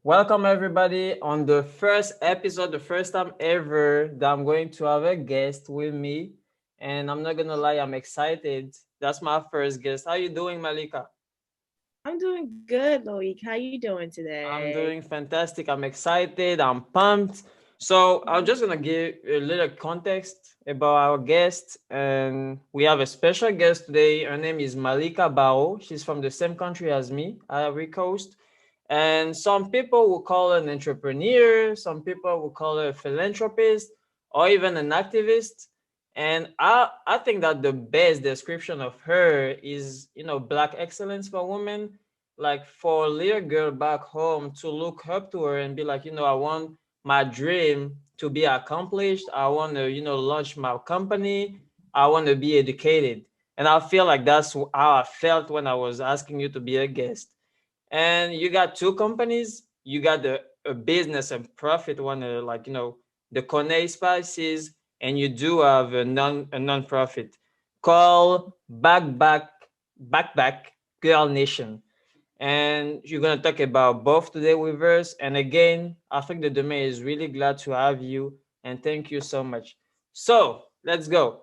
Welcome everybody on the first episode, the first time ever that I'm going to have a guest with me. And I'm not gonna lie, I'm excited. That's my first guest. How you doing, Malika? I'm doing good, Loic. How you doing I'm today? doing fantastic. I'm excited. I'm pumped. So I'm just gonna give a little context about our guest. And we have a special guest today. Her name is Malika Barro. She's from the same country as me, Ivory Coast. And some people will call her an entrepreneur, some people will call her a philanthropist, or even an activist. And I think that the best description of her is, Black excellence for women. Like for a little girl back home to look up to her and be like, I want my dream to be accomplished. I want to, launch my company. I want to be educated. And I feel like that's how I felt when I was asking you to be a guest. And you got two companies. You got the a business and profit one, like the Coney Spices, and you do have a non-profit called Backback Girl Nation. And you're gonna talk about both today with us. And again, I think the domain is really glad to have you, and thank you so much. So let's go.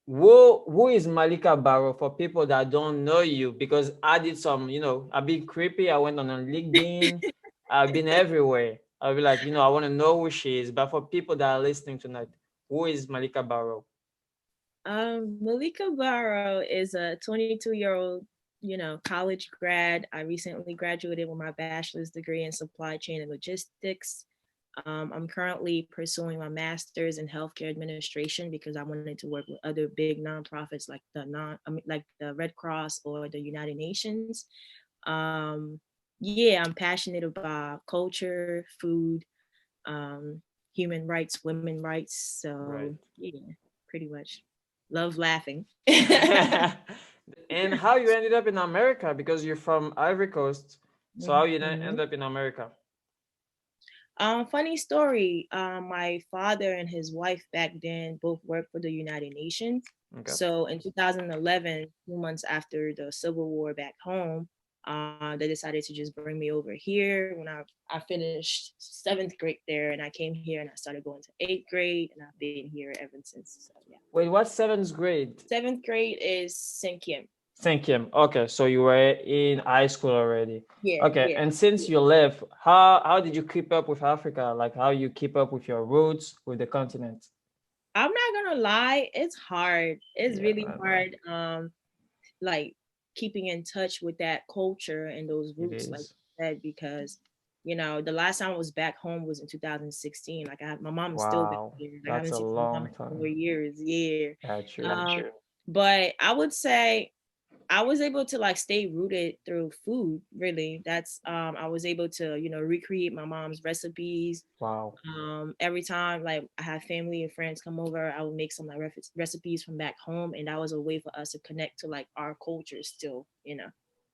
Who is Malika Barro for people that don't know you? Because I did some, I've been creepy. I went on LinkedIn. I've been everywhere. I'll be like, I want to know who she is. But for people that are listening tonight, who is Malika Barro? Malika Barro is a 22-year-old, college grad. I recently graduated with my bachelor's degree in supply chain and logistics. I'm currently pursuing my master's in healthcare administration because I wanted to work with other big nonprofits like like the Red Cross or the United Nations. Um, yeah, I'm passionate about culture, food, um, human rights, women rights. Right. So yeah, pretty much love laughing. And how you ended up in America? Because you're from Ivory Coast. So how you Mhm. end up in America? Funny story. My father and his wife back then both worked for the United Nations. Okay. So in 2011, 2 months after the Civil War back home, they decided to just bring me over here. When I finished seventh grade there, and I came here and I started going to eighth grade, and I've been here ever since. So yeah, Wait, what's seventh grade? seventh grade is Sinkim. Thank you. Okay, so you were in high school already. Yeah, Okay, yeah. and since you left, how did you keep up with Africa? Like how you keep up with your roots with the continent? I'm not gonna lie, it's hard. It's Yeah, really I know. hard. Like keeping in touch with that culture and those It roots, like is. you said, because the last time I was back home was in 2016. My mom is still back Wow, here. Like, I that's haven't a seen my mom long in 4 time. years. Yeah. Got you. But I would say I was able to like stay rooted through food. Really, that's I was able to recreate my mom's recipes. Wow, Every time like I had family and friends come over, I would make some like recipes from back home, and that was a way for us to connect to like our culture still.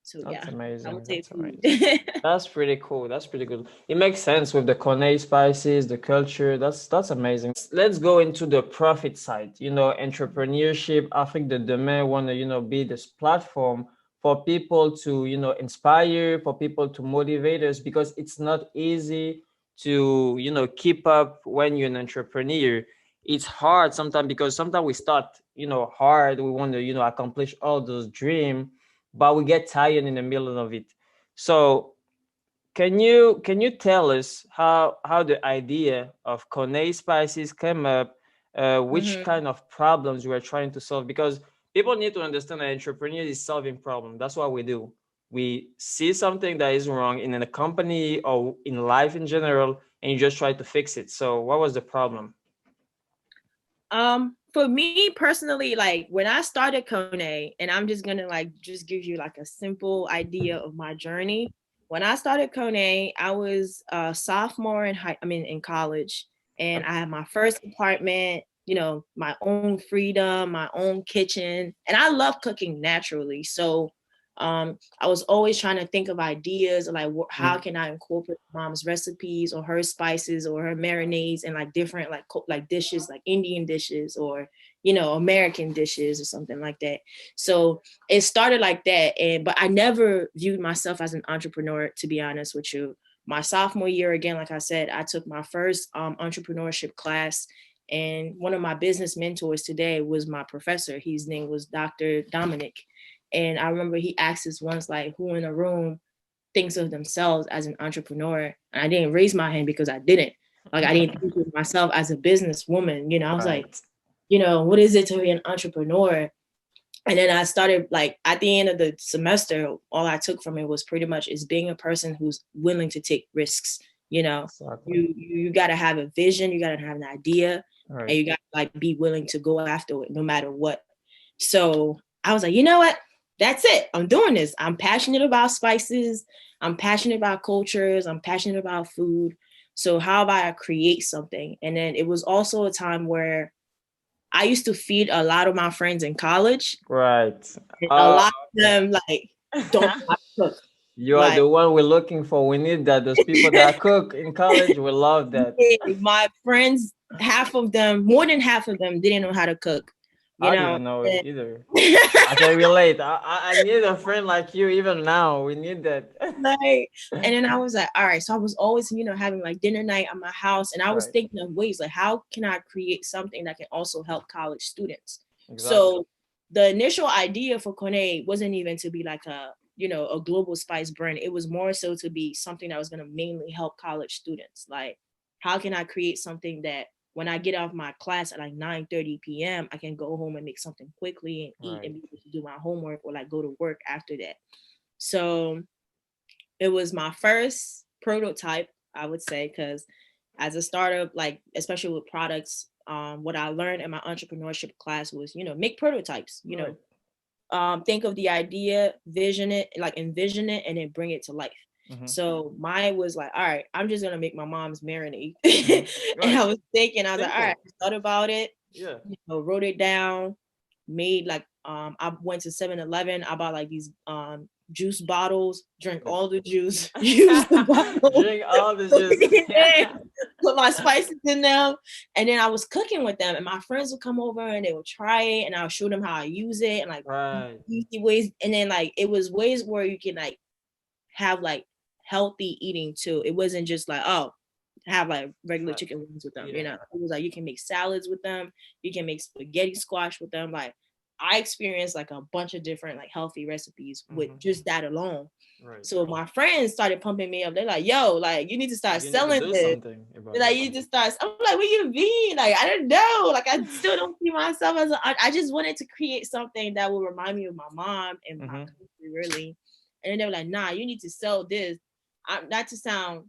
So that's yeah, I amazing. would say That's food. amazing. That's pretty cool. That's pretty good. It makes sense with the Coney spices, the culture. That's amazing. Let's go into the profit side. Entrepreneurship. I think the domain want to be this platform for people to inspire, for people to motivate us because it's not easy to keep up when you're an entrepreneur. It's hard sometimes because sometimes we start hard. We want to accomplish all those dreams, but we get tired in the middle of it. So can you tell us how the idea of Coney Spices came up? Which Hmm. kind of problems you were trying to solve? Because people need to understand that entrepreneur is solving problem. That's what we do. We see something that is wrong in a company or in life in general, and you just try to fix it. So what was the problem? For me personally, like when I started Kone, and I'm just gonna like just give you like a simple idea of my journey. When I started Kone, I was a sophomore in college, and Yep. I had my first apartment, my own freedom, my own kitchen, and I love cooking naturally. So I was always trying to think of ideas of like how Mm. can I incorporate mom's recipes or her spices or her marinades and like different like dishes like Indian dishes or American dishes or something like that. So it started like that, and but I never viewed myself as an entrepreneur, to be honest with you. My sophomore year, again, like I said, I took my first entrepreneurship class. And one of my business mentors today was my professor. His name was Dr. Dominic. And I remember he asked us once, like, who in the room thinks of themselves as an entrepreneur? And I didn't raise my hand because I didn't. Like, I didn't think of myself as a businesswoman. I was like, Right. what is it to be an entrepreneur? And then I started, like, at the end of the semester, all I took from it was pretty much is being a person who's willing to take risks. You know, Exactly. you got to have a vision, you got to have an idea, and Right. you got to like be willing to go after it no matter what. So I was like, you know what? That's it. I'm doing this. I'm passionate about spices. I'm passionate about cultures. I'm passionate about food. So how about I create something? And then it was also a time where I used to feed a lot of my friends in college. Right. And a Oh, lot of them like don't know how to cook. you are Like the one we're looking for. We need that. Those people that cook in college, we love that. my friends, half of them, more than half of them, didn't know how to cook. You I know. didn't know it either. I can relate. I need a friend like you even now. We need that. Like, and then I was like, all right. So I was always, having like dinner night at my house, and I was Right. thinking of ways like how can I create something that can also help college students. Exactly. So the initial idea for Konay wasn't even to be like a global spice brand. It was more so to be something that was going to mainly help college students. Like, how can I create something that when I get off my class at like 9:30 p.m., I can go home and make something quickly and eat and Right. be able to do my homework or like go to work after that. So it was my first prototype, I would say, because as a startup, like especially with products, what I learned in my entrepreneurship class was, make prototypes, Right. think of the idea, vision it, like envision it, and then bring it to life. Mm-hmm. So mine was like, all right, I'm just gonna make my mom's marinade. Mm-hmm. And Right. I was thinking, I was like, all right, Simple. I thought about it, Yeah. wrote it down, made like I went to 7-Eleven, I bought like these juice bottles, drank all the juice, used the bottle, Drink all the put juice. it in, put my spices in them, and then I was cooking with them, and my friends would come over and they would try it, and I would show them how I use it, and like Right. easy ways, and then like it was ways where you can like have like healthy eating too. It wasn't just like, oh, have like regular Right. chicken wings with them. Yeah. It was like you can make salads with them, you can make spaghetti squash with them. Like I experienced like a bunch of different like healthy recipes with Mm-hmm. just that alone. Right. So my friends started pumping me up. They're like, yo, like you need to start You need to selling do this. something They're about like, it. you need to start. I'm like, what you mean? Like, I don't know. Like, I still don't see myself as I just wanted to create something that would remind me of my mom and my Mm-hmm. country, really. And then they were like, nah, you need to sell this. Not to sound,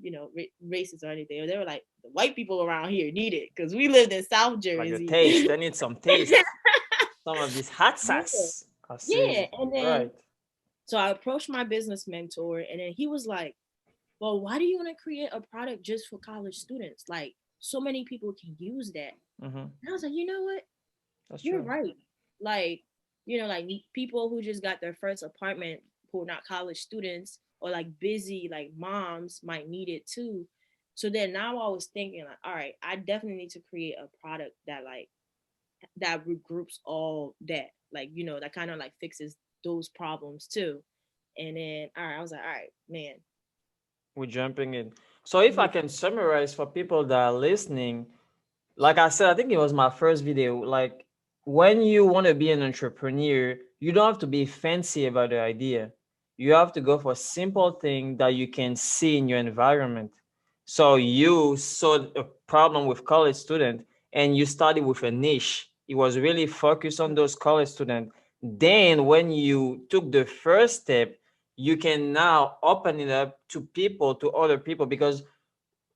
racist or anything. They were like, the white people around here need it because we lived in South Like the Jersey. taste. I need some taste. Some of this hot Yeah. sauce. I Yeah. see. And then, Right. so I approached my business mentor, and then he was like, well, why do you want to create a product just for college students? Like, so many people can use that. Mm-hmm. And I was like, you know what? That's You're true. right. Like, like people who just got their first apartment who are not college students or like busy, like moms might need it too. So then now I was thinking, like, all right, I definitely need to create a product that like that regroups all that, like, that kind of like fixes those problems too. And then all right, I was like, all right, man. We're jumping in. So if I Yeah. can summarize for people that are listening, like I said, I think it was my first video. Like when you want to be an entrepreneur, you don't have to be fancy about the idea. You have to go for simple thing that you can see in your environment. So you saw a problem with college student and you started with a niche. It was really focused on those college students. Then when you took the first step, you can now open it up to people, to other people, because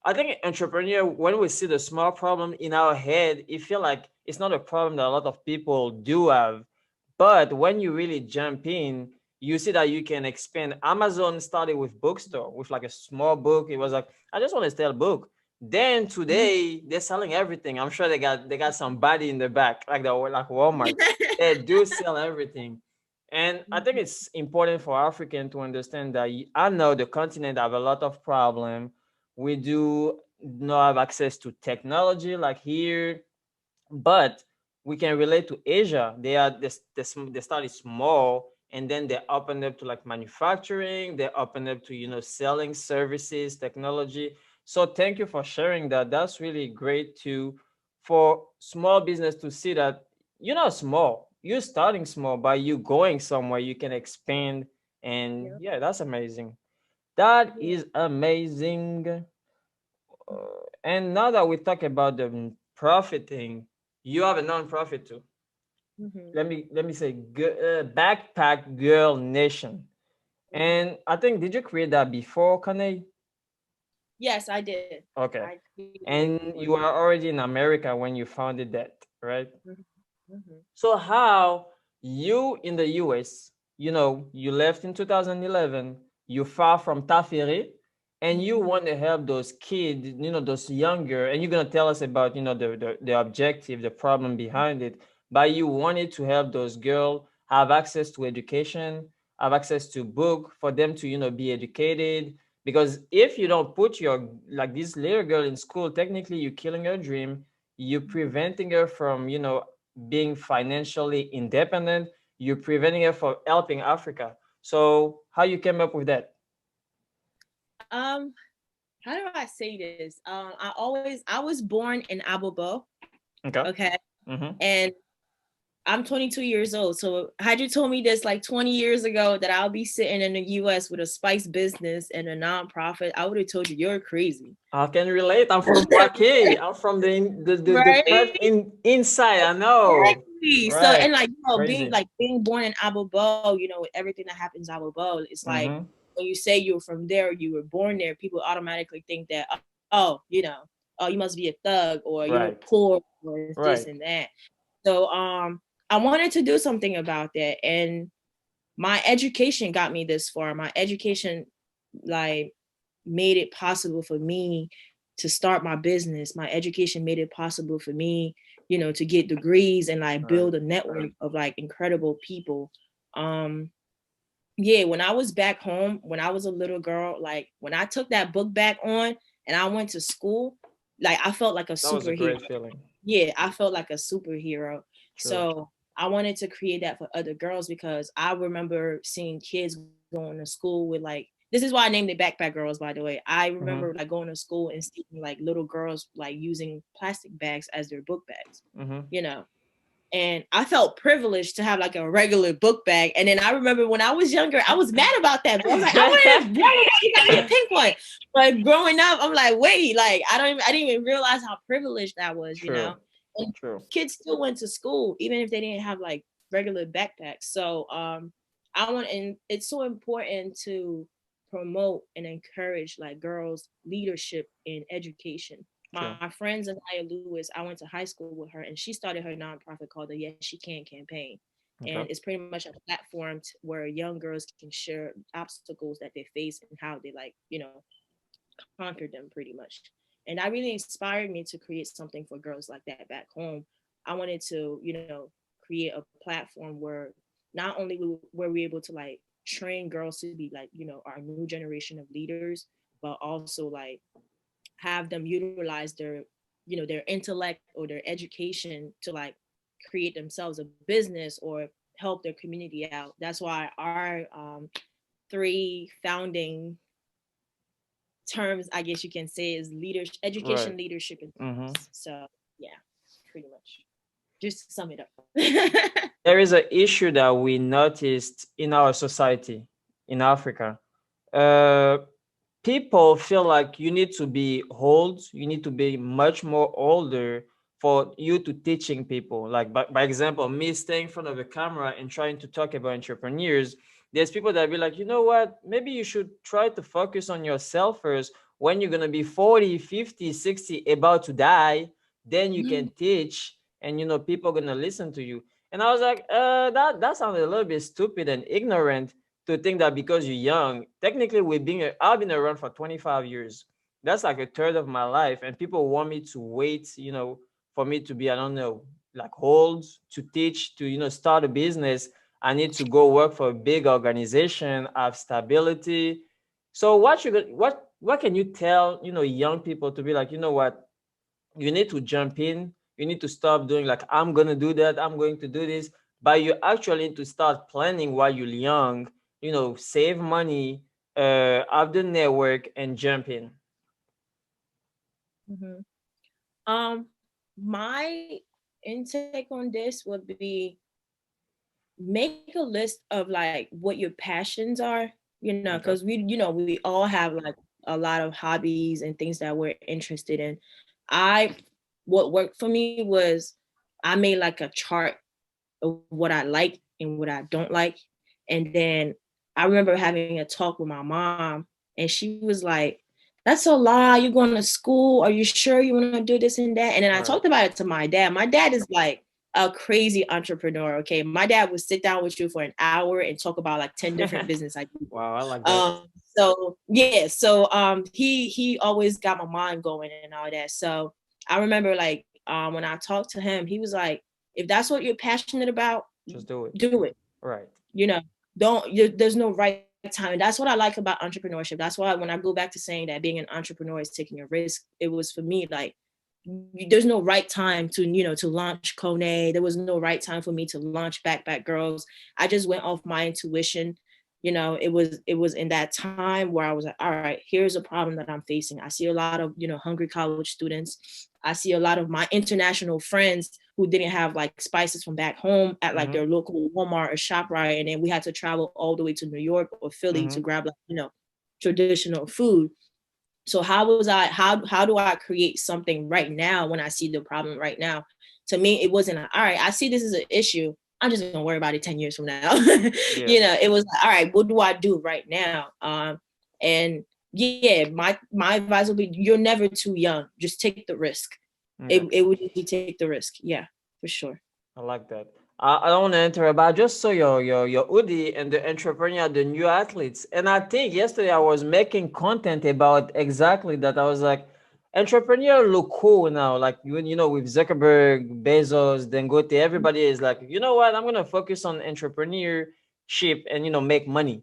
I think entrepreneur, when we see the small problem in our head, it feel like it's not a problem that a lot of people do have. But when you really jump in, you see that you can expand. Amazon started with bookstore, with like a small book. It was like, I just want to sell a book. Then today they're selling everything. I'm sure they got somebody in the back, like Walmart. They do sell everything. And I think it's important for African to understand that I know the continent have a lot of problem. We do not have access to technology like here, but we can relate to Asia. They started small and then they open up to like manufacturing, they open up to, selling services, technology. So thank you for sharing that. That's really great to for small business to see that you're not small. You're starting small, by you going somewhere you can expand. And Yeah. yeah, that's amazing. That Yeah. is amazing. And now that we talk about the profiting, you have a non-profit too. Mm-hmm. Let me say, Backpack Girl Nation. Mm-hmm. And I think, did you create that before, Konay? Yes, I did. I Okay. created it And before. you were already in America when you founded that, right? Mhm, mhm, So how you in the US, you left in 2011, you far from Tafiri, and you mhm, want to help those kids, those younger, and you're gonna tell us about, the objective, the problem behind it. But you wanted to help those girls have access to education, have access to book for them to, be educated. Because if you don't put your like this little girl in school, technically you're killing her dream. You're mhm. preventing her from, being financially independent. You're preventing it from helping Africa. So how you came up with that? Um, how do I say this? I was born in Abobo, Okay. okay, Mm-hmm. and I'm 22 years old. So had you told me this like 20 years ago that I'll be sitting in the US with a spice business and a nonprofit, I would have told you you're crazy. I can relate. I'm from Wake. I'm from the Right? part inside. I know. Exactly. So Right. and like Crazy. being born in Abobo, with everything that happens in Abobo, it's like Mm-hmm. when you say you're from there, you were born there, people automatically think that, oh, oh, you must be a thug or Right. poor or this Right. and that. So I wanted to do something about that. And my education got me this far. My education like made it possible for me to start my business. My education made it possible for me, to get degrees and like Right. build a network of like incredible people. Um, yeah, when I was back home, when I was a little girl, like when I took that book back on and I went to school, like I felt like a That was a superhero. great feeling. Yeah, I felt like a superhero. True. So I wanted to create that for other girls because I remember seeing kids going to school with like, this is why I named it Backpack Girls, by the way. I remember Mm-hmm. like going to school and seeing like little girls like using plastic bags as their book bags, Mm-hmm. you know. And I felt privileged to have like a regular book bag. And then I remember when I was younger, I was mad about that. But I was like, I wanted a yellow, you got me a pink one. But growing up, I'm like, wait, like I didn't even realize how privileged that was. True. And True. kids still went to school, even if they didn't have like regular backpacks. So and it's so important to promote and encourage like girls' leadership in education. True. My friends Anaya Lewis, I went to high school with her, and she started her nonprofit called the Yes She Can campaign. And Okay. it's pretty much a platform where young girls can share obstacles that they face and how they like, conquered them pretty much. And that really inspired me to create something for girls like that back home. I wanted to, create a platform where not only were we able to like train girls to be like, our new generation of leaders, but also like have them utilize their intellect or their education to like create themselves a business or help their community out. That's why our three founding terms, I guess you can say, is leadership, education, Right. leadership, and Mm-hmm. purpose. So yeah, pretty much, just to sum it up. There is an issue that we noticed in our society in Africa. Uh, People feel like you need to be old, you need to be much more older for you to teaching people. Like by example, me staying in front of a camera and trying to talk about entrepreneurs, there's people that be like, you know what, maybe you should try to focus on yourself first. When you're going to be 40, 50, 60, about to die, then you can teach, and people are going to listen to you. And I was like, that sounded a little bit stupid and ignorant, to think that because you're young, technically I've been around for 25 years. That's like a third of my life, and people want me to wait, for me to be, I don't know, like old to teach, to start a business. I need to go work for a big organization, have stability. So what can you tell young people to be like, you know what, you need to jump in. You need to stop doing like, I'm gonna do that, I'm going to do this. but you actually need to start planning while you're young, save money, have the network and jump in. Mhm. Um, my intake on this would be make a list of like what your passions are, Okay. because we all have like a lot of hobbies and things that we're interested in. I What worked for me was I made like a chart of what I like and what I don't like. And then I remember having a talk with my mom, and she was like, "That's a lie. You're going to school. Are you sure you want to do this and that?" And then I Right. talked about it to my dad. My dad is like a crazy entrepreneur. Okay. My dad would sit down with you for an hour and talk about like 10 different business ideas. Wow, I like that. So yeah, so he always got my mind going and all that. So I remember like when I talked to him, he was like, if that's what you're passionate about, Just do it. do it. Right. You know, there's no right time. And that's what I like about entrepreneurship. That's why when I go back to saying that being an entrepreneur is taking a risk, it was for me like there's no right time to to launch Konay. There was no right time for me to launch Backpack Girls. I just went off my intuition. It was in that time where I was like, all right, here's a problem that I'm facing. I see a lot of hungry college students. I see a lot of my international friends who didn't have like spices from back home at like Mm-hmm. their local Walmart or ShopRite, and then we had to travel all the way to New York or Philly to Mm-hmm. grab like traditional food. So how do I create something right now when I see the problem right now? To me, it wasn't all right, I see this is an issue, I'm just gonna worry about it 10 years from now. Yeah. It was like, all right, what do I do right now? And yeah, my advice would be you're never too young, just take the risk. it, Okay. it would be take the risk, yeah, for sure. I like that. I don't want to interrupt, but I just saw your hoodie and the entrepreneur, the new athletes. And I think yesterday I was making content about exactly that. I was like, entrepreneur look cool now. Like with Zuckerberg, Bezos, then go to everybody is like, you know what? I'm gonna focus on entrepreneurship and make money.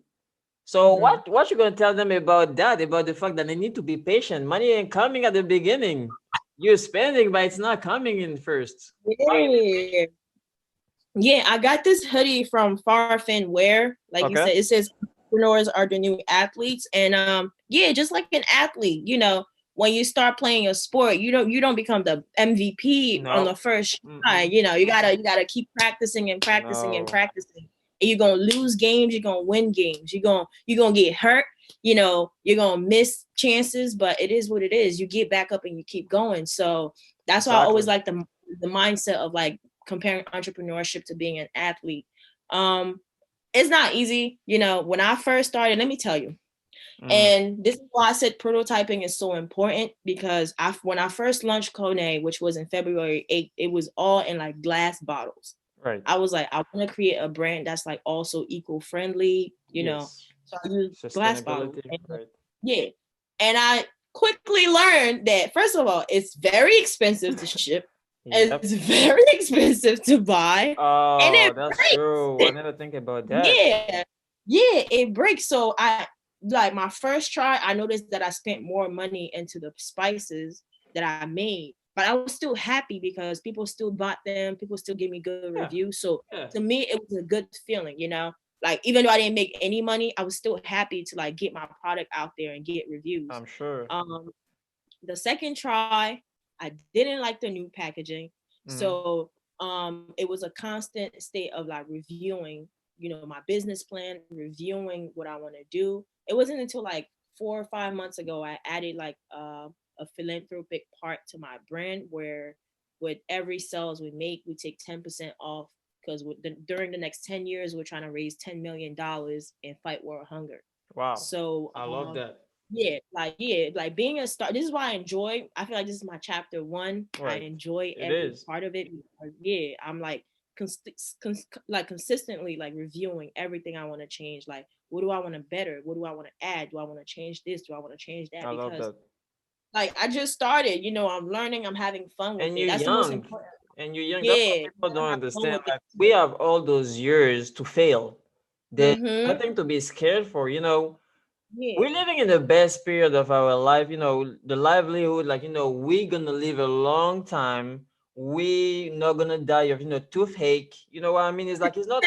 So Mhm. what you gonna tell them about that? About the fact that they need to be patient. Money ain't coming at the beginning. You're spending, but it's not coming in first. Why you need Yeah. Yeah, I got this hoodie from Farfin Wear. Like you Okay. said, it says entrepreneurs are the new athletes. And yeah, just like an athlete, when you start playing a sport, you don't become the MVP on the No. first try. Mm-mm. You gotta keep practicing and practicing and No. practicing. And you're gonna lose games, you're gonna win games, you're gonna get hurt, you're gonna miss chances, but it is what it is. You get back up and you keep going. So that's why I always Exactly. like the mindset of like comparing entrepreneurship to being an athlete. Um, it's not easy. When I first started, let me tell you, Mm. and this is why I said prototyping is so important because when I first launched Konay, which was in February 8th, it was all in like glass bottles. Right. I was like, I want to create a brand that's like also eco-friendly. Yes. So I use glass bottles. Sustainability. And, Right. yeah. And I quickly learned that first of all, it's very expensive to ship. It's Yep. very expensive to buy. And it Oh, that's true. I breaks. never think about that. Yeah. Yeah, it breaks. So I like my first try, I noticed that I spent more money into the spices that I made. But I was still happy because people still bought them, people still gave me good Yeah. reviews. So Yeah. to me, it was a good feeling. Like even though I didn't make any money, I was still happy to like get my product out there and get reviews. I'm sure. The second try, I didn't like the new packaging. Mm-hmm. So it was a constant state of like reviewing, my business plan, reviewing what I want to do. It wasn't until like 4 or 5 months ago I added like a philanthropic part to my brand where with every sales we make, we take 10% off because during the next 10 years, we're trying to raise $10 million and fight world hunger. Wow. So I love that. yeah, being a star. This is why I feel like this is my chapter one. I Right. enjoy It every is. part of it. Yeah, I'm like like consistently like reviewing everything I want to change. Like, what do I want to better? What do I want to add? Do I want to change this? Do I want to change that? I love Because that. like I just started, I'm learning, I'm having fun with And it. you're That's the most young. important. And you're young. That's what Yeah, people don't have fun understand. with it. Like we have all those years to fail. There's Mm-hmm. nothing to be scared for. We're Yeah. living in the best period of our life, the livelihood, like, we're gonna live a long time. we not gonna die of toothache. You know what I mean? It's not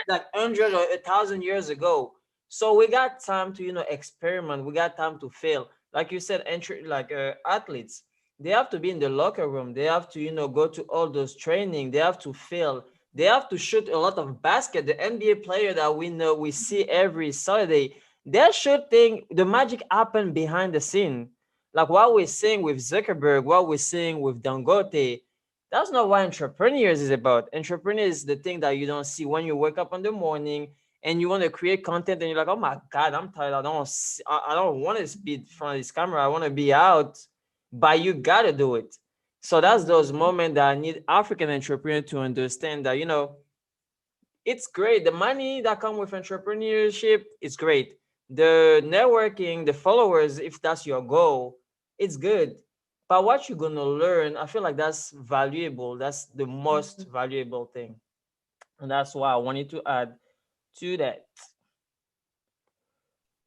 like 100 or 1,000 years ago. So we got time to experiment. We got time to fail. Like you said, entry like athletes, they have to be in the locker room. They have to go to all those training. They have to fail. They have to shoot a lot of basket. The NBA player that we see every Saturday, they're shooting. The magic happen behind the scene. Like what we're seeing with Zuckerberg, what we're seeing with Dangote, that's not what entrepreneurs is about. Entrepreneurs is the thing that you don't see when you wake up in the morning and you want to create content and you're like, oh my God, I'm tired. I don't want to be in front of this camera. I want to be out, but you gotta do it. So that's those Mhm. moments that I need African entrepreneur to understand that, it's great. The money that come with entrepreneurship is great. The networking, the followers, if that's your goal, it's good. But what you're gonna learn, I feel like that's valuable. That's the most Mhm. valuable thing, and that's why I wanted to add to that.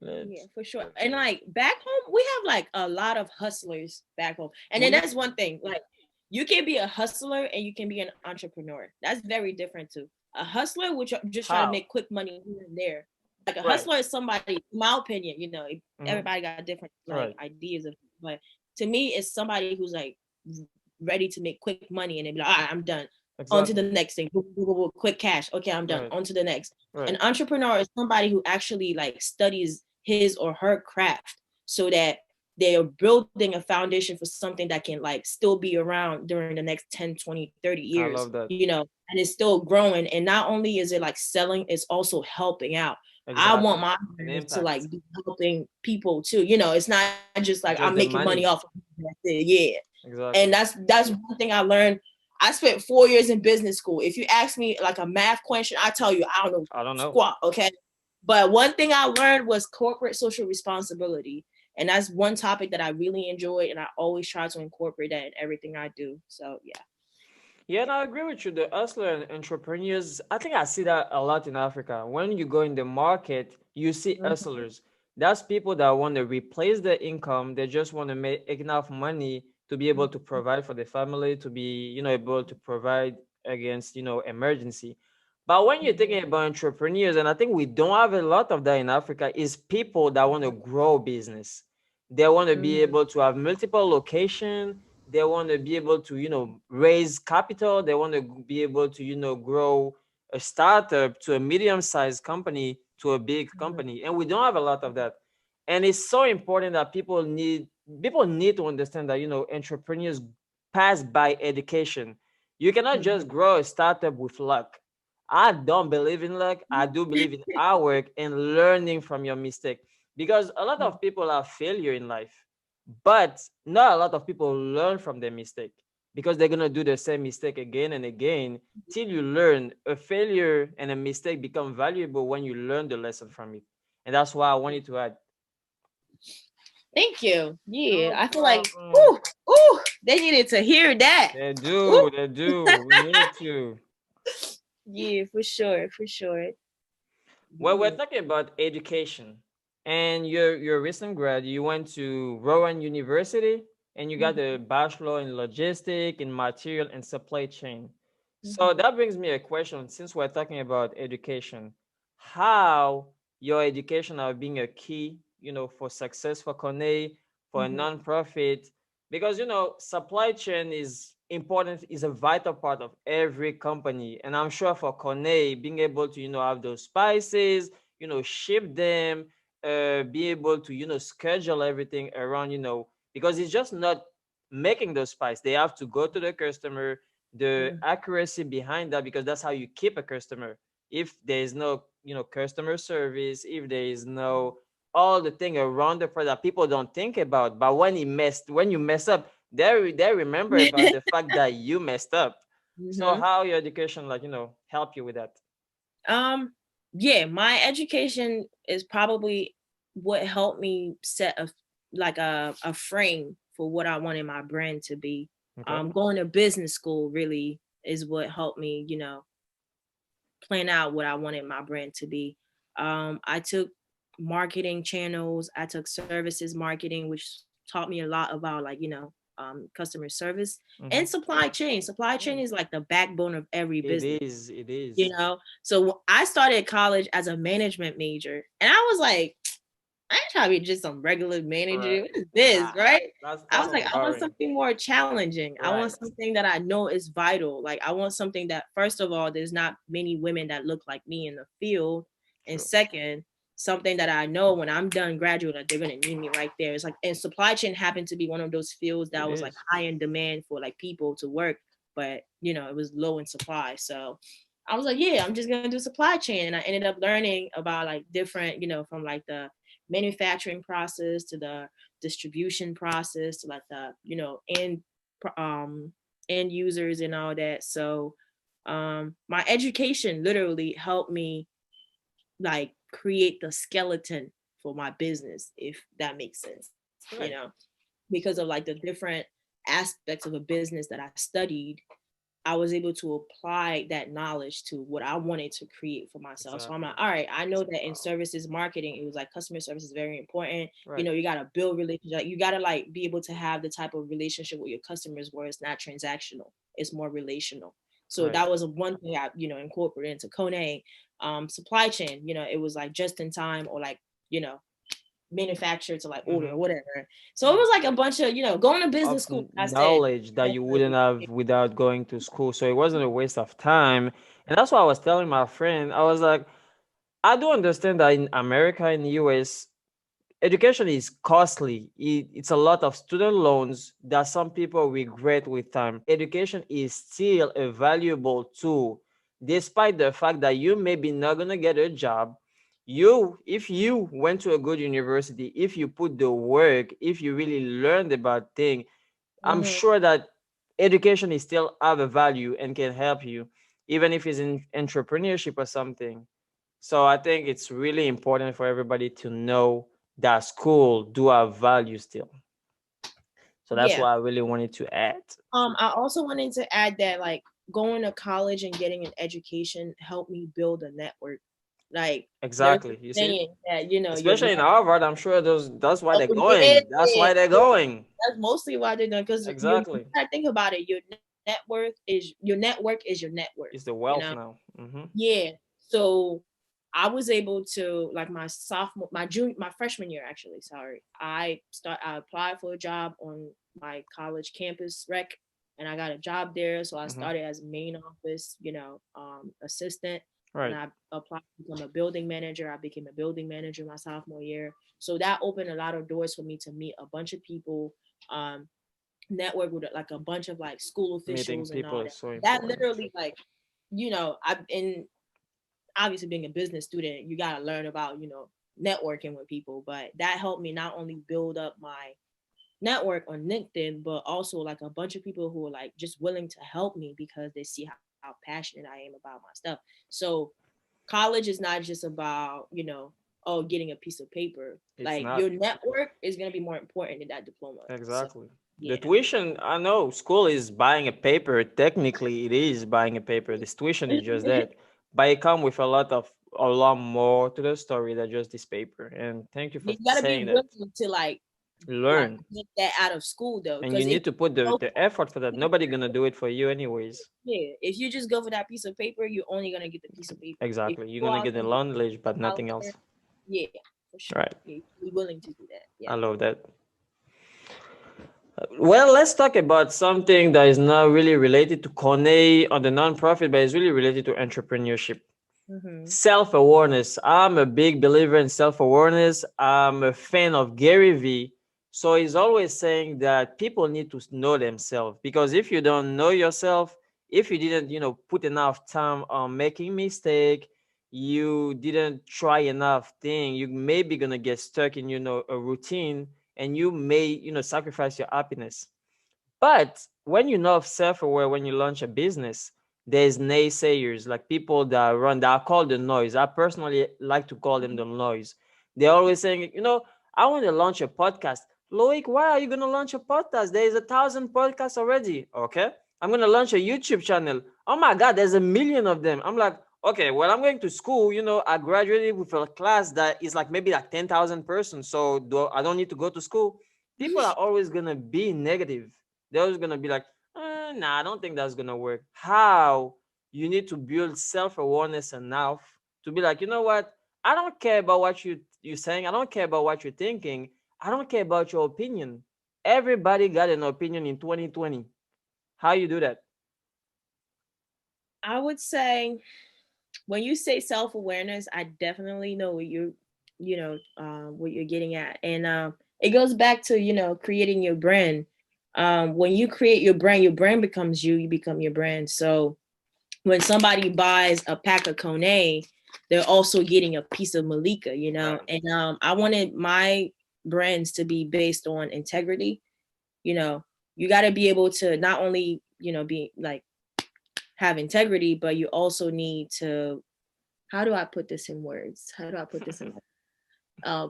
Yeah, Let's for sure. go. And like back home, we have like a lot of hustlers back home. And then We that's one thing. Like you can be a hustler and you can be an entrepreneur. That's very different too. A hustler, which are just trying to how make quick money here and there. Like a right. hustler is somebody, in my opinion, Mm-hmm. everybody got different like Right. ideas of, but to me, it's somebody who's like ready to make quick money and they be like, all right, I'm done. On to the Exactly. next thing. Boom, boom, boom, boom, quick cash. Okay, I'm done. Right. On to the next. An Right. entrepreneur is somebody who actually like studies his or her craft so that they are building a foundation for something that can like still be around during the next 10, 20, 30 I years, love that. and it's still growing. And not only is it like selling, it's also helping out. I want Exactly. my An business to impact. like be helping people too. It's not just like I'm Just making the money off money. of it. Yeah. And Exactly. that's one thing I learned. I spent 4 years in business school. If you ask me like a math question, I tell you I don't know I don't know. squat. Okay, but one thing I learned was corporate social responsibility. And that's one topic that I really enjoyed. And I always try to incorporate that in everything I do. So, yeah. Yeah, and I agree with you. The hustler and entrepreneurs, I think I see that a lot in Africa. When you go in the market, you see Mhm, hustlers. That's people that want to replace their income. They just want to make enough money to be able to mhm, provide for the family, to be, able to provide against, emergency. But when you're mhm, thinking about entrepreneurs, and I think we don't have a lot of that in Africa, is people that want to grow business. They want to be mhm, able to have multiple locations. They want to be able to raise capital. They want to be able to grow a startup to a medium-sized company to a big mhm, company, and we don't have a lot of that. And it's so important that people need to understand that entrepreneurs pass by education. You cannot just mhm, grow a startup with luck. I don't believe in luck. I do believe in hard work and learning from your mistake, because a lot mhm, of people have failure in life, but not a lot of people learn from their mistake, because they're gonna do the same mistake again and again till you learn. A failure and a mistake become valuable when you learn the lesson from it. And that's why I wanted to add. Thank you. Yeah. No I feel like, problem. they needed to hear that. They Ooh. do, they do. We need to. Yeah, for sure. For sure. Well, we're Yeah. talking about education, and you're a recent grad. You went to Rowan University, and you got a Mhm, bachelor in logistic, in material and supply chain. So mhm, that brings me a question. Since we're talking about education, how your education are being a key, for success for Konay, for a mhm, nonprofit, because supply chain is important, is a vital part of every company. And I'm sure for Konay, being able to have those spices, ship them, be able to schedule everything around, because it's just not making those spices. They have to go to the customer, the mhm. accuracy behind that, because that's how you keep a customer. If there is no customer service, if there is no all the thing around the product people don't think about, but when you mess up, they remember about the fact that you messed up. So Mhm. how your education help you with that? Um, yeah, my education is probably what helped me set a frame for what I wanted my brand to be. Okay. Going to business school really is what helped me, plan out what I wanted my brand to be. I took marketing channels, I took services marketing, which taught me a lot about like, customer service Hmm. and supply chain. Supply chain is like the backbone of every It business, is. It you is. know. So I started college as a management major, and I was like, I ain't trying to be just some regular manager. Right. What is Nah, this, right? that's I kind was like, of I want boring. something more challenging. I want Right. something that I know is vital. Like, I want something that, first of all, there's not many women that look like me in the field. And True. second, something that I know when I'm done graduate, they're going to need me right there. It's like, and supply chain happened to be one of those fields It that was like is. high in demand for like people to work, but, it was low in supply. So I was like, yeah, I'm just going to do supply chain. And I ended up learning about like different, from like the manufacturing process to the distribution process to like the um end users and all that. So my education literally helped me like create the skeleton for my business, if that makes sense, Right. because of like the different aspects of a business that I studied. I was able to apply that knowledge to what I wanted to create for myself. So I'm like, Exactly. all right, I know that in Wow. services marketing, it was like customer service is very important. Right. You gotta build relationships. Like, you gotta like be able to have the type of relationship with your customers where it's not transactional, it's more relational. So Right. that was one thing I, incorporated into Konay. Supply chain, it was like just in time or like, you know, manufacturer to like order Mm-hmm. or whatever. So it was like a bunch of, going to business Of school. I said, knowledge that you wouldn't have without going to school. So it wasn't a waste of time. And that's what I was telling my friend. I was like, I do understand that in America and US, education is costly. It's a lot of student loans that some people regret with time. Education is still a valuable tool, despite the fact that you maybe not gonna get a job. If you went to a good university, if you put the work, if you really learned about things, I'm mm-hmm. sure that education is still have a value and can help you, even if it's in entrepreneurship or something. So I think it's really important for everybody to know that school do have value still. So that's Yeah. what I really wanted to add. I also wanted to add that like going to college and getting an education helped me build a network. Like, there's a Exactly. You see, saying that your especially in Harvard, I'm sure those that's why oh they're yeah, going. That's yeah, why they're yeah. going. That's mostly why they're doing, because you Exactly. gotta think about it. Your network is your net worth. It's the You wealth know, now. Hmm. yeah. So I was able to like my freshman year actually. Sorry, I applied for a job on my college campus rec, and I got a job there. So I Hmm. started as main office, assistant, and Right. I applied to become a building manager. I became a building manager my sophomore year. So that opened a lot of doors for me to meet a bunch of people. Um, Network with like a bunch of like school Meeting officials and people all is that. so That important. literally like, I've been obviously being a business student, you got to learn about, networking with people. But that helped me not only build up my network on LinkedIn, but also like a bunch of people who are like just willing to help me because they see how passionate I am about my stuff. So college is not just about, oh, getting a piece of paper. It's Like, your not. network is going to be more important than that diploma. So, Exactly. The yeah. tuition, I know school is buying a paper. Technically, it is buying a paper. This tuition is just that. But it come with a lot more to the story than just this paper. And thank you for You got to be saying that. willing to like Learn. get that out of school though, And you because if need to put you go the effort for that. Nobody gonna do it for you anyways. yeah, if you just go for that piece of paper, you're only gonna get the piece of paper. If Exactly. you You're go gonna out get the there and get knowledge, but out nothing there, else. yeah, for sure. Right. Yeah, be willing to do that. I Yeah. love that. Well, let's talk about something that is not really related to Konay or the nonprofit, but is really related to entrepreneurship. Mm-hmm. Self-awareness. I'm a big believer in self-awareness. I'm a fan of Gary Vee. So he's always saying that people need to know themselves, because if you don't know yourself, if you didn't, put enough time on making mistake, you didn't try enough thing, you may be gonna get stuck in, a routine, and you may, sacrifice your happiness. But when you're not self-aware, when you launch a business, there's naysayers, like people that are called the noise. I personally like to call them the noise. They're always saying, I want to launch a podcast. Loic, why are you going to launch a podcast? There is 1,000 podcasts already. Okay. I'm going to launch a YouTube channel. Oh my God, there's a million of them. I'm like, okay, well, I'm going to school. I graduated with a class that is like maybe like 10,000 persons. So I don't need to go to school. People are always going to be negative. they're always gonna be like, nah, I don't think that's gonna work. How you need to build self-awareness enough to be like, you know what? I don't care about what you're saying. I don't care about what you're thinking. I don't care about your opinion. Everybody got an opinion in 2020. How you do that? I would say when you say self-awareness, I definitely know what what you're getting at. And it goes back to, creating your brand. When you create your brand becomes you become your brand. So when somebody buys a pack of Konay, they're also getting a piece of Malika, Right. and I wanted my brands to be based on integrity. You know, you got to be able to not only, be like have integrity, but you also need to, how do I put this in words? How do I put this in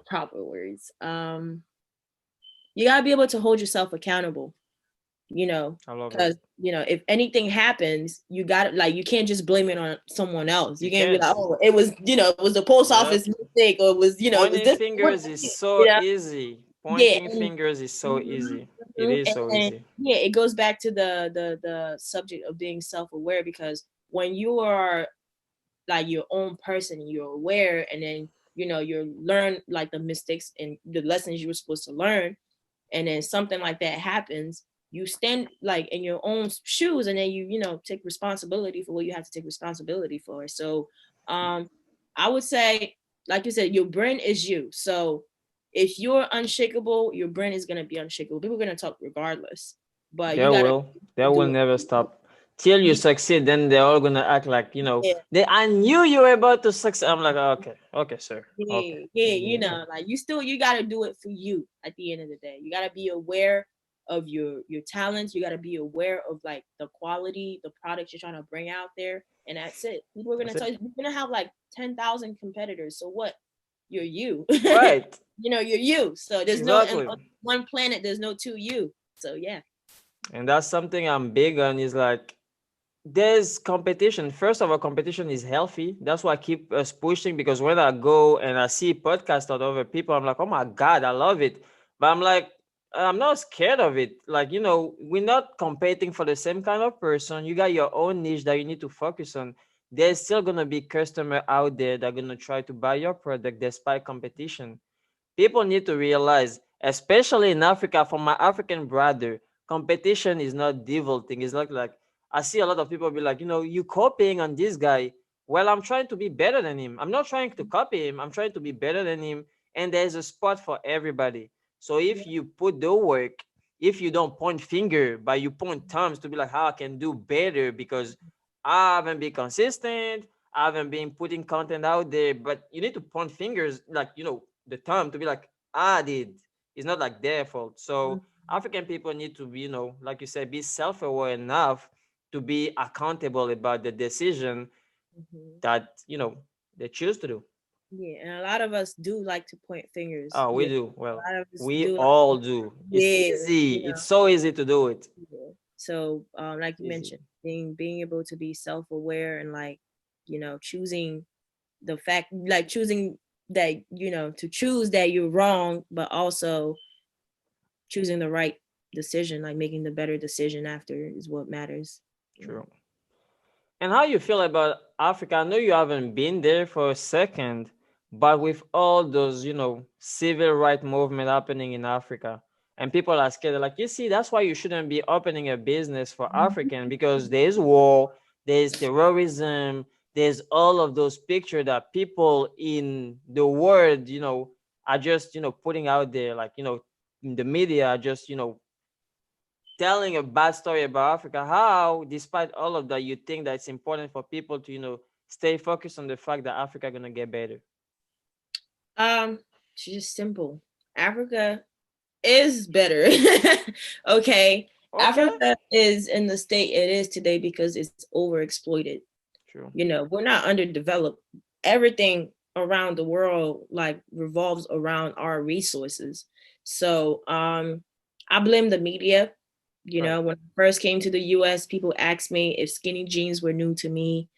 proper words? You got to be able to hold yourself accountable, I love that. because, if anything happens, you got to, like, you can't just blame it on someone else. You You can't be like, can't. oh, it was, it was the post office Yep. mistake, or it was, it was Pointing this, fingers is so you know, easy. yeah. Pointing fingers is so Mhm, easy. It mhm. is so And easy. yeah, it goes back to the subject of being self-aware, because when you are like your own person, you're aware, and then you learn like the mistakes and the lessons you were supposed to learn, and then something like that happens, you stand like in your own shoes, and then you take responsibility for what you have to take responsibility for. So I would say, like you said, your brain is you. So if you're unshakable, your brain is going to be unshakable. People are going to talk regardless, but you They got to will. They will do it. never stop. Till you Yeah, succeed, then they're all gonna act like, yeah, they I knew you were about to succeed. I'm like, okay, okay, sir. Okay. yeah. Yeah. Like you got to do it for you. At the end of the day, you got to be aware of your talents. You got to be aware of like the quality, the products you're trying to bring out there, and that's it. People are gonna That's tell it. you you're gonna have like 10,000 competitors. So what? You're you. Right. You're you. So there's no, and Exactly. on one planet there's no two you. So yeah. And that's something I'm big on is like there's competition. First of all, competition is healthy. That's why I keep us pushing because when I go and I see podcasts of other people, I'm like, oh my God, I love it. But I'm like, I'm not scared of it. Like, we're not competing for the same kind of person. You got your own niche that you need to focus on. There's still gonna be customer out there that are gonna try to buy your product despite competition. People need to realize, especially in Africa, for my African brother, competition is not devil thing. It's not like I see a lot of people be like, you copying on this guy. Well, I'm trying to be better than him. I'm not trying to copy him. I'm trying to be better than him. And there's a spot for everybody. So if you put the work, if you don't point finger, but you point thumbs to be like how I can do better because I haven't been consistent, I haven't been putting content out there, but you need to point fingers like the term to be like I did. It's not like their fault. So African people need to be, like you said, be self-aware enough to be accountable about the decision Mhm. that they choose to do. Yeah, and a lot of us do like to point fingers. Oh, we Yeah, do. a Well, lot of us we do like, all do. It's yeah, easy. It's so easy to do it. yeah. So, like you Easy. mentioned, being able to be self aware, and like, choosing the fact, like choosing that, to choose that you're wrong, but also choosing the right decision, like making the better decision after, is what matters. Yeah. True. And how you feel about Africa? I know you haven't been there for a second, but with all those, civil right movement happening in Africa, and people are scared, they're like, you see, that's why you shouldn't be opening a business for African because there's war, there's terrorism, there's all of those pictures that people in the world, are just, putting out there, like, in the media, are just, telling a bad story about Africa, how, despite all of that, you think that it's important for people to, stay focused on the fact that Africa gonna get better? It's just simple. Africa is better. Okay. Okay. Africa is in the state it is today because it's overexploited. True. We're not underdeveloped. Everything around the world like revolves around our resources. So I blame the media. Right. When I first came to the US, people asked me if skinny jeans were new to me.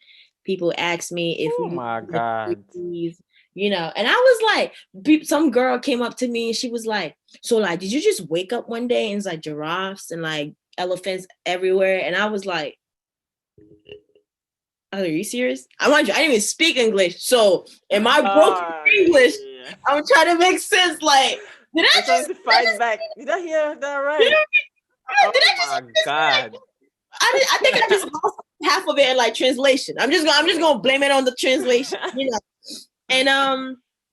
People asked me if we Oh were my in the God. 50s, and I was like, some girl came up to me and she was like, so like, did you just wake up one day and it's like giraffes and like elephants everywhere. And I was like, are you serious? I didn't even speak English. So in my broken English, Yeah. I'm trying to make sense. Like, did I You're trying just to fight back. Did I hear that did right? I, did Oh I just my God. I think I just lost half of it in like translation. I'm just gonna blame it on the translation, you know. And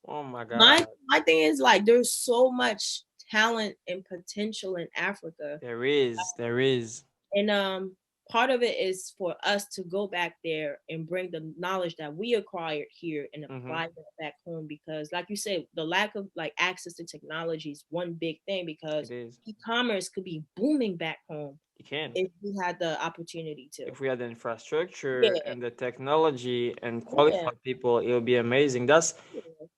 Oh my my God. my thing is like there's so much talent and potential in Africa. There is. There is. And part of it is for us to go back there and bring the knowledge that we acquired here and Mm-hmm. apply that back home, because like you said, the lack of like access to technology is one big thing, It because is. e-commerce could be booming back home You can. if we had the opportunity to. If we had the infrastructure Yeah, and the technology and yeah. qualified people, it would be amazing. That's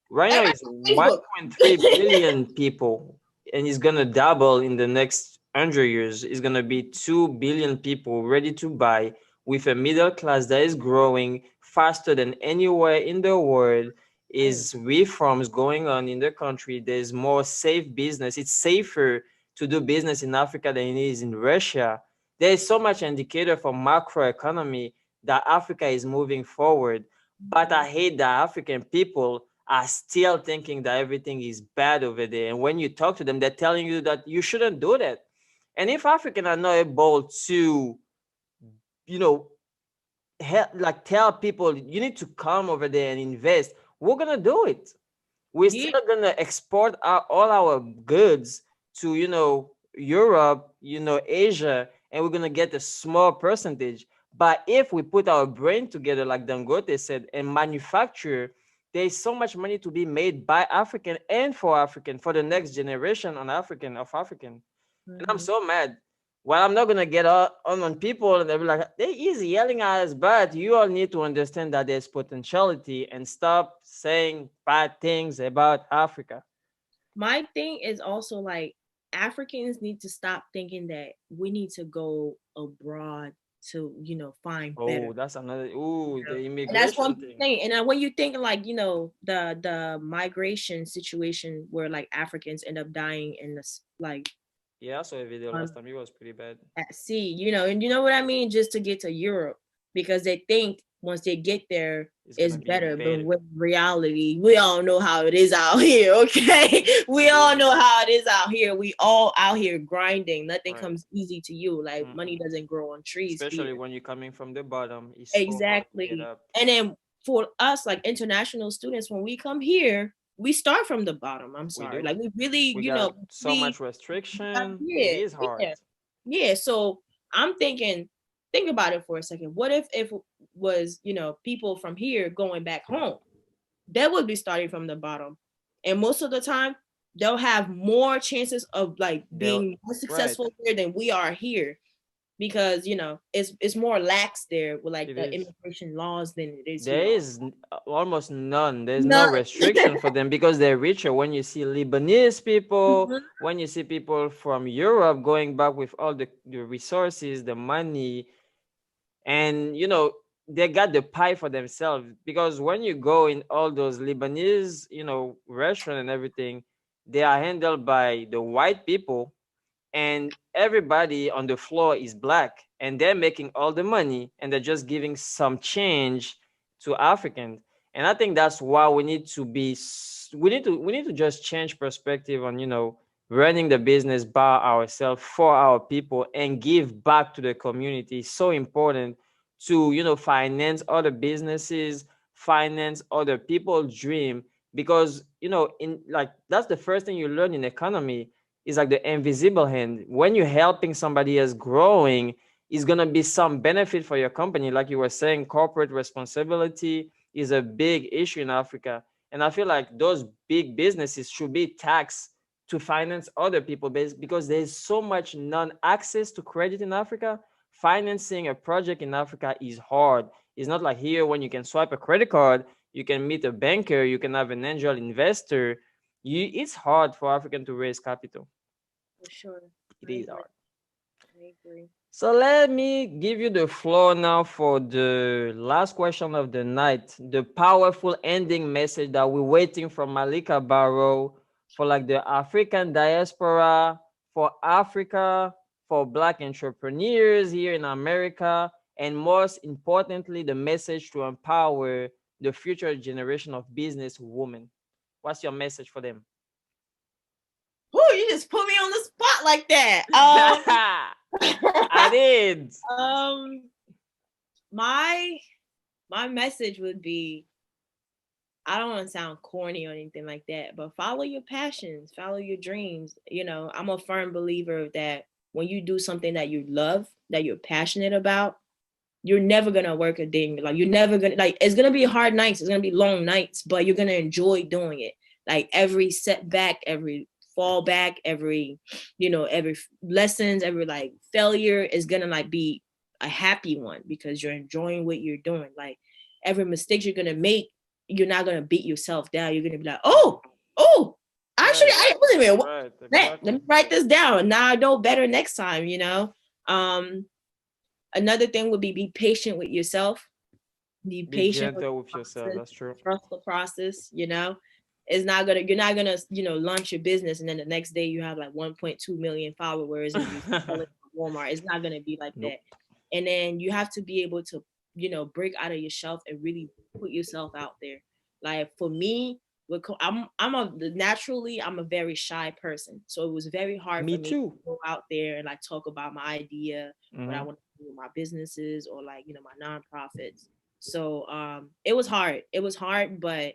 right now Everybody it's on Facebook. 1.3 billion people, and it's gonna double in the next 100 years. It's gonna be 2 billion people ready to buy, with a middle class that is growing faster than anywhere in the world. Mm, Is reforms going on in the country. There's more safe business. It's safer to do business in Africa than it is in Russia. There is so much indicator for macroeconomy that Africa is moving forward. But I hate that African people are still thinking that everything is bad over there. And when you talk to them, they're telling you that you shouldn't do that. And if Africans are not able to, you know, help, like tell people you need to come over there and invest, we're gonna do it. We're yeah, still gonna export all our goods to, Europe, Asia, and we're gonna get a small percentage. But if we put our brain together, like Dangote said, and manufacture, there's so much money to be made by African and for African, for the next generation of African. And I'm mhm. so mad. Well, I'm not gonna get on people and they'll be like, they're easy yelling at us, but you all need to understand that there's potentiality and stop saying bad things about Africa. My thing is also like Africans need to stop thinking that we need to go abroad to, find better. Oh, that's another. Ooh, You know? the And that's one immigration thing. thing. And when you think like, the migration situation where like Africans end up dying in this like Yeah, I saw a video last um, time. It was pretty bad. at sea, and you know what I mean, just to get to Europe, because they think once they get there It's it's gonna be better, but better. with reality we all know how it is out here. Okay, we It all is. know how it is out here. We all out here grinding. Nothing Right. comes easy to you. Like money Mm-mm. doesn't grow on trees here. Especially when you're coming from the bottom, it's so hard to get Exactly. up. And then for us, like international students, when we come here, we start from the bottom. I'm We sorry. do. Like we really, We got so we much restriction. It yeah, is hard. yeah. Yeah. So I'm thinking, think about it for a second. What if was, people from here going back home? They would be starting from the bottom. And most of the time, they'll have more chances of like They'll being more right. successful there than we are here, because it's more lax there with like It the is. immigration laws than it is There here. is almost none. There's no None. restriction for them because they're richer. When you see Lebanese people, when you see people from Europe going back with all the resources, the money, and they got the pie for themselves. Because when you go in all those Lebanese, restaurant and everything, they are handled by the white people, and everybody on the floor is black, and they're making all the money and they're just giving some change to Africans. And I think that's why we need to just change perspective on running the business by ourselves for our people and give back to the community. It's so important to finance other businesses, finance other people's dream, because in like that's the first thing you learn in economy, is like the invisible hand. When you're helping somebody else growing, is going to be some benefit for your company. Like you were saying, corporate responsibility is a big issue in Africa. And I feel like those big businesses should be taxed to finance other people, because there's so much non-access to credit in Africa. Financing a project in Africa is hard. It's not like here when you can swipe a credit card, you can meet a banker, you can have an angel investor. It's hard for African to raise capital. For sure. It I is agree. hard. I agree. So let me give you the floor now for the last question of the night, the powerful ending message that we're waiting from Malika Barro, for like the African diaspora, for Africa. for Black entrepreneurs here in America, and most importantly, the message to empower the future generation of business women. What's your message for them? Oh, you just put me on the spot like that. I did. My message would be, I don't want to sound corny or anything like that, but follow your passions, follow your dreams. I'm a firm believer that when you do something that you love, that you're passionate about, you're never gonna work a day in your life. You're never gonna, like, it's gonna be hard nights, it's gonna be long nights, but you're gonna enjoy doing it. Like every setback, every fallback, every lessons, every like failure is gonna like be a happy one because you're enjoying what you're doing. Like every mistake you're gonna make, you're not gonna beat yourself down. You're gonna be like, oh, actually, I wasn't even. Right, exactly. Let me write this down. Now I know better next time. Another thing would be patient with yourself. Be patient, gentle with yourself. That's true. Trust the process. You're not gonna launch your business and then the next day you have like 1.2 million followers and you sell it at Walmart. It's not gonna be like that. And then you have to be able to break out of your shelf and really put yourself out there. Like for me, I'm a very shy person, so it was very hard for me to go out there and like talk about my idea, what I want to do with my businesses or like my nonprofits. So it was hard, but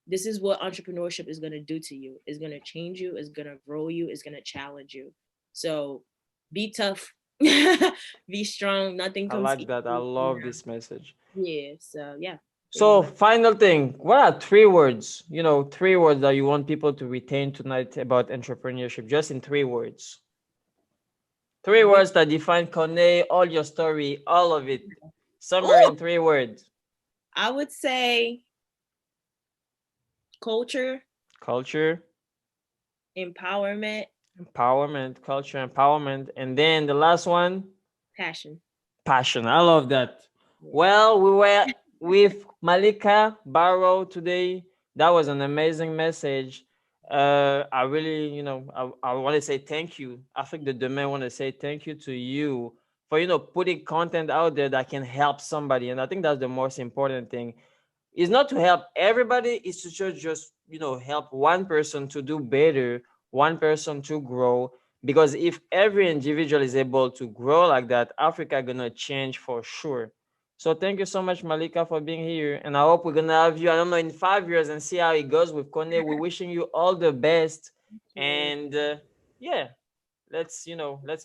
this is what entrepreneurship is going to do to you. It's going to change you, it's going to grow you, it's going to challenge you. So be tough. Be strong. Nothing comes. I like that. I love this message. Yeah. So yeah. So final thing, what are 3 words? 3 words that you want people to retain tonight about entrepreneurship, just in 3 words. 3 words that define Konay, all your story, all of it. Summary in 3 words. I would say culture, empowerment, culture, empowerment, and then the last one, passion. I love that. Well, we were with Malicka Barro today. That was an amazing message. I really, I want to say thank you. I think the domain want to say thank you to you for, putting content out there that can help somebody. And I think that's the most important thing. It's not to help everybody. It's to just, help one person to do better, one person to grow. Because if every individual is able to grow like that, Africa gonna change for sure. So thank you so much, Malicka, for being here. And I hope we're gonna have you, I don't know, in 5 years and see how it goes with Konay. We're wishing you all the best. And yeah, let's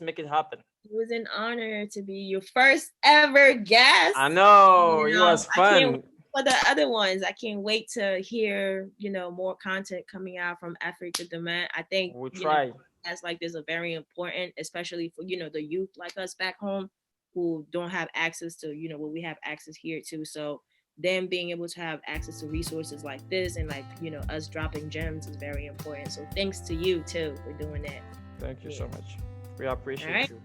make it happen. It was an honor to be your first ever guest. I know, it was fun. For the other ones, I can't wait to hear, more content coming out from Africa Demand. I think we'll try. As like this are very important, especially for the youth like us back home who don't have access to what we have access here to. So them being able to have access to resources like this and like us dropping gems is very important. So thanks to you too for doing that. Thank you so much. We appreciate you.